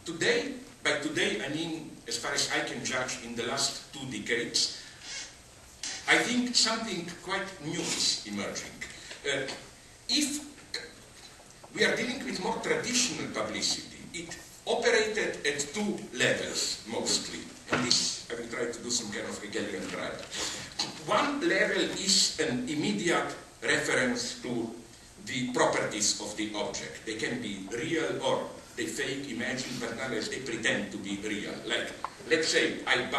today, by today I mean, as far as I can judge, in the last 2 decades, I think something quite new is emerging. If we are dealing with more traditional publicity, it operated at 2 levels mostly, and this I will try to do some kind of Hegelian trial. One level is an immediate reference to the properties of the object. They can be real or they fake, imagine, but nonetheless they pretend to be real. Like, let's say I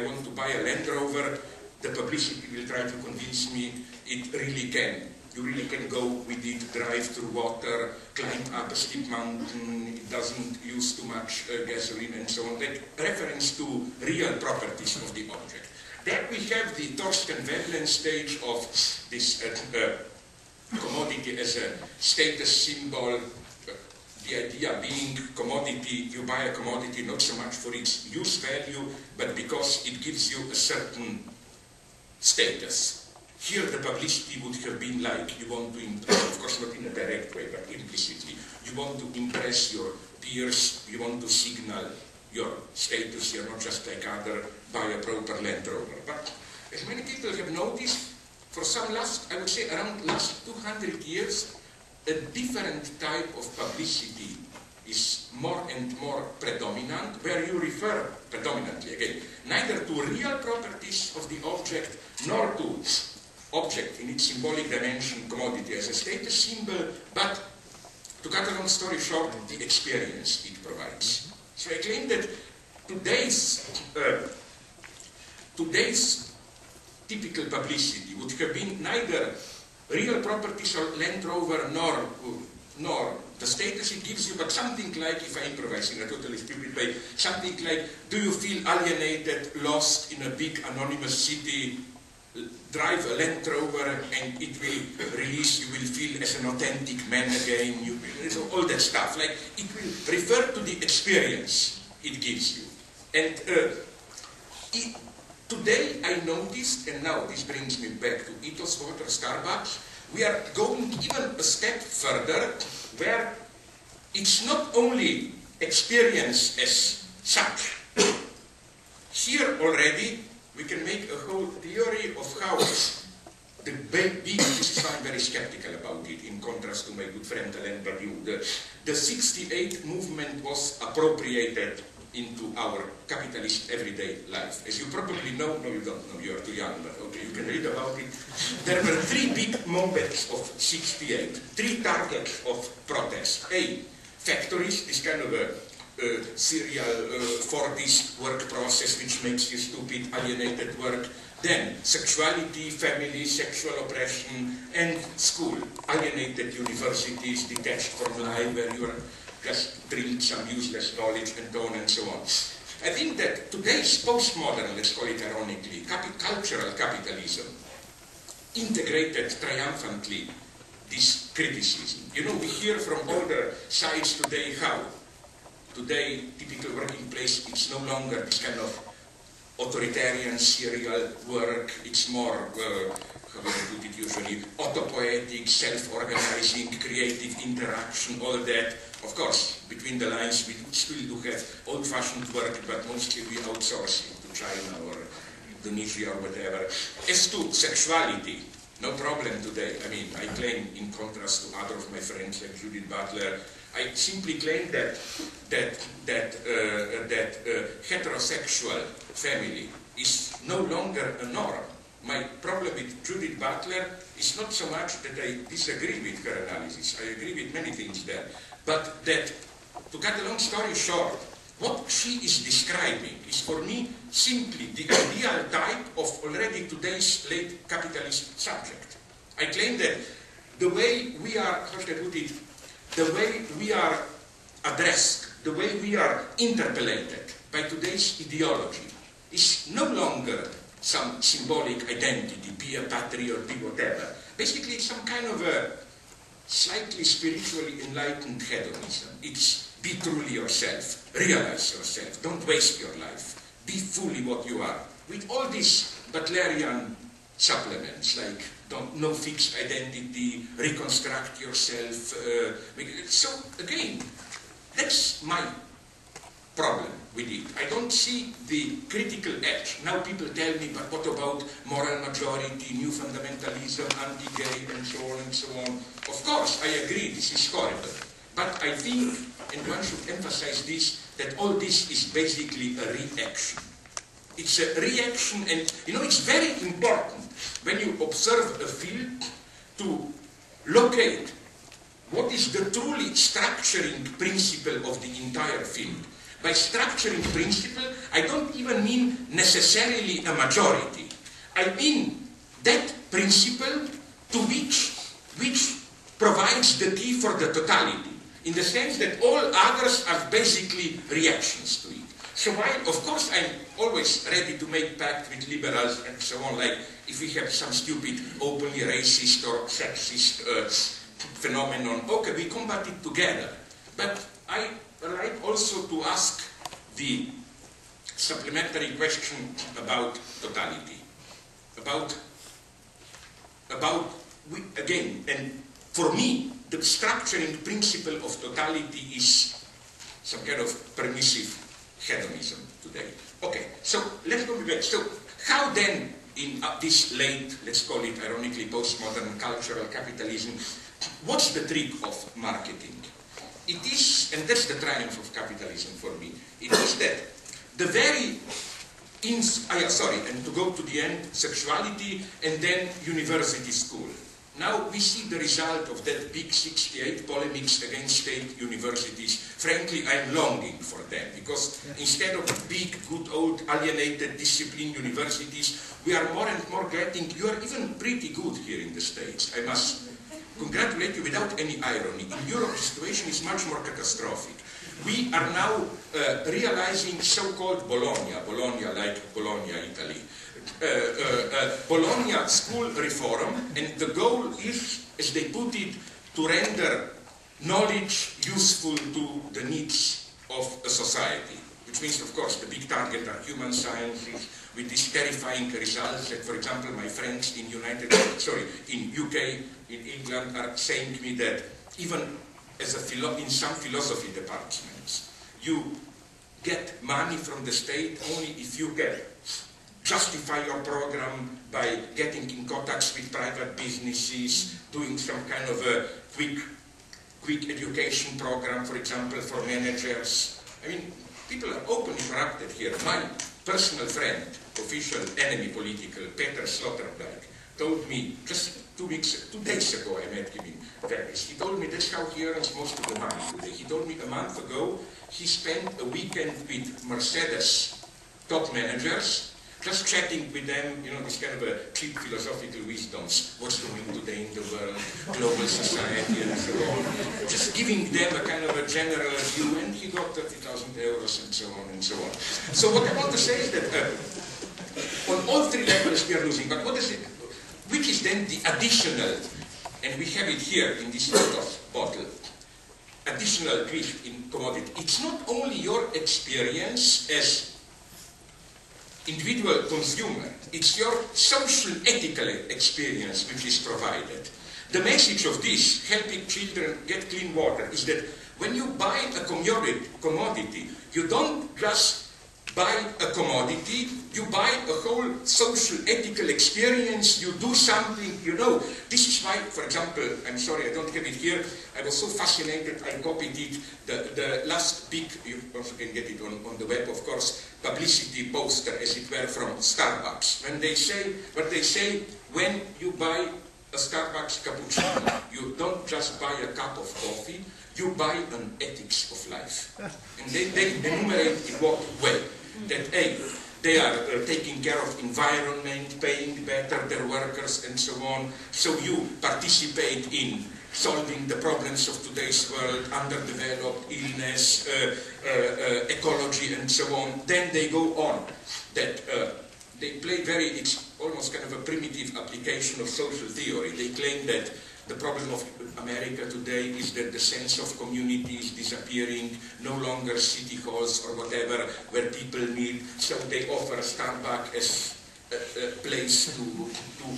want to buy a Land Rover, the publicity will try to convince me it really can. You really can go with it, drive through water, climb up a steep mountain, it doesn't use too much gasoline and so on. Like reference to real properties of the object. Then we have the Thorsten Veblen stage of this commodity as a status symbol. The idea being commodity, you buy a commodity not so much for its use value, but because it gives you a certain status. Here the publicity would have been like, you want to impress, of course not in a direct way, but implicitly. You want to impress your peers, you want to signal your status, you're not just like other, buy a proper Land Rover. But as many people have noticed, for some I would say around last 200 years, a different type of publicity is more and more predominant, where you refer predominantly, again, neither to real properties of the object, nor to object in its symbolic dimension, commodity as a status symbol, but to cut a long story short, the experience it provides. So I claim that today's typical publicity would have been neither real properties or Land Rover nor the status it gives you, but something like, if I improvise in a totally stupid way, something like, do you feel alienated, lost in a big anonymous city, drive a Land Rover and it will release, you will feel as an authentic man again, you will, so all that stuff, like it will refer to the experience it gives you. And today I noticed, and now this brings me back to Ethos Water, Starbucks, we are going even a step further, where it's not only experience as such. Here already we can make a whole theory of how the baby, this is why I'm very skeptical about it, in contrast to my good friend Alain Badiou, the 68 movement was appropriated into our capitalist everyday life. As you probably know, no you don't know, you are too young, but okay, you can read about it. There were 3 big moments of 68, 3 targets of protest. A, factories, this kind of a serial Fordist work process which makes you stupid, alienated work. Then sexuality, family, sexual oppression, and school. Alienated universities, detached from life, where you are just drilled some useless knowledge and so on and so on. I think that today's postmodern, let's call it ironically, cultural capitalism integrated triumphantly this criticism. You know, we hear from older sides today how today, typical working place, it's no longer this kind of authoritarian serial work, it's more, how do I put it usually, autopoietic, self-organizing, creative interaction, all that. Of course, between the lines, we still do have old-fashioned work, but mostly we outsource it to China or Indonesia or whatever. As to sexuality, no problem today. I mean, I claim, in contrast to other of my friends like Judith Butler, I simply claim that heterosexual family is no longer a norm. My problem with Judith Butler is not so much that I disagree with her analysis. I agree with many things there. But that, to cut a long story short, what she is describing is for me simply the ideal type of already today's late capitalist subject. I claim that the way we are, how should I put it, the way we are addressed, the way we are interpellated by today's ideology is no longer some symbolic identity, be a patriot, be whatever. Basically, it's some kind of a slightly spiritually enlightened hedonism. It's be truly yourself, realize yourself, don't waste your life, be fully what you are. With all these Butlerian supplements, like no fixed identity, reconstruct yourself. So again, that's my problem with it. I don't see the critical edge. Now people tell me, but what about moral majority, new fundamentalism, anti-gay, and so on and so on. Of course, I agree, this is horrible. But I think, and one should emphasize this, that all this is basically a reaction. It's a reaction, and you know, it's very important when you observe a field to locate what is the truly structuring principle of the entire field. By structuring principle, I don't even mean necessarily a majority. I mean that principle to which provides the key for the totality, in the sense that all others are basically reactions to it. So while, of course, I'm always ready to make pact with liberals and so on, like if we have some stupid, openly racist or sexist phenomenon, okay, we combat it together. But I like also to ask the supplementary question about totality. Again, and for me, the structuring principle of totality is some kind of permissive hedonism today. Okay, so let's go back. So how then, in this late, let's call it ironically postmodern cultural capitalism, what's the trick of marketing? It is, and that's the triumph of capitalism for me, it is that the very, and to go to the end, sexuality and then university school. Now we see the result of that big 68 polemics against state universities. Frankly, I'm longing for them, because instead of big, good, old, alienated, disciplined universities, we are more and more getting, you are even pretty good here in the States, I must congratulate you without any irony. In Europe, the situation is much more catastrophic. We are now realizing so-called Bologna like Bologna, Italy. Bologna school reform, and the goal is, as they put it, to render knowledge useful to the needs of a society, which means, of course, the big target are human sciences, with these terrifying results that, for example, my friends in in UK, in England, are saying to me that even as in some philosophy departments, you get money from the state only if you can justify your program by getting in contact with private businesses, doing some kind of a quick education program, for example, for managers. I mean, people are openly corrupted here. My personal friend, official enemy political, Peter Sloterdijk, told me just 2 days ago, I met him in Venice. He told me that's how he earns most of the money today. He told me a month ago he spent a weekend with Mercedes top managers, just chatting with them, you know, this kind of a cheap philosophical wisdoms, what's going today in the world, global society and so on. Just giving them a kind of a general view, and he got 30,000 euros and so on and so on. So what I want to say is that on all three levels we are losing, but what is it? Which is then the additional, and we have it here in this bottle, additional drift in commodity. It's not only your experience as individual consumer, it's your social ethical experience which is provided. The message of this, helping children get clean water, is that when you buy a commodity, you don't just buy a commodity, you buy a whole social ethical experience, you do something, you know. This is why, for example, I'm sorry I don't have it here, I was so fascinated, I copied it, the last big, you also can get it on the web, of course, publicity poster, as it were, from Starbucks. When they say, when you buy a Starbucks cappuccino, you don't just buy a cup of coffee, you buy an ethics of life. And they enumerate in what way? That A, they are taking care of environment, paying better their workers and so on. So you participate in solving the problems of today's world, underdeveloped, illness, ecology and so on. Then they go on that they play it's almost kind of a primitive application of social theory. They claim that the problem of America today is that the sense of community is disappearing, no longer city halls or whatever where people meet, so they offer Starbucks as a place to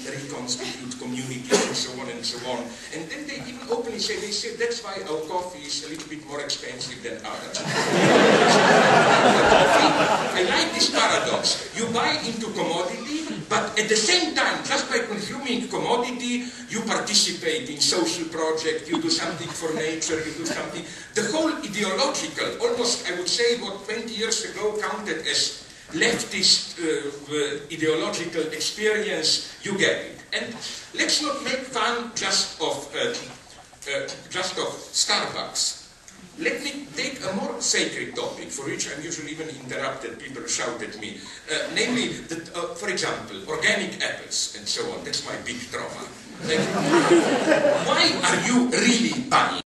reconstitute community and so on and so on. And then they even openly say, that's why our coffee is a little bit more expensive than others. into commodity, but at the same time, just by consuming commodity, you participate in social project, you do something for nature, you do something. The whole ideological, almost I would say what 20 years ago counted as leftist ideological experience, you get it. And let's not make fun just of Starbucks. Let me take a more sacred topic, for which I'm usually even interrupted, people shout at me. Namely, that, for example, organic apples and so on. That's my big trauma. Like, why are you really buying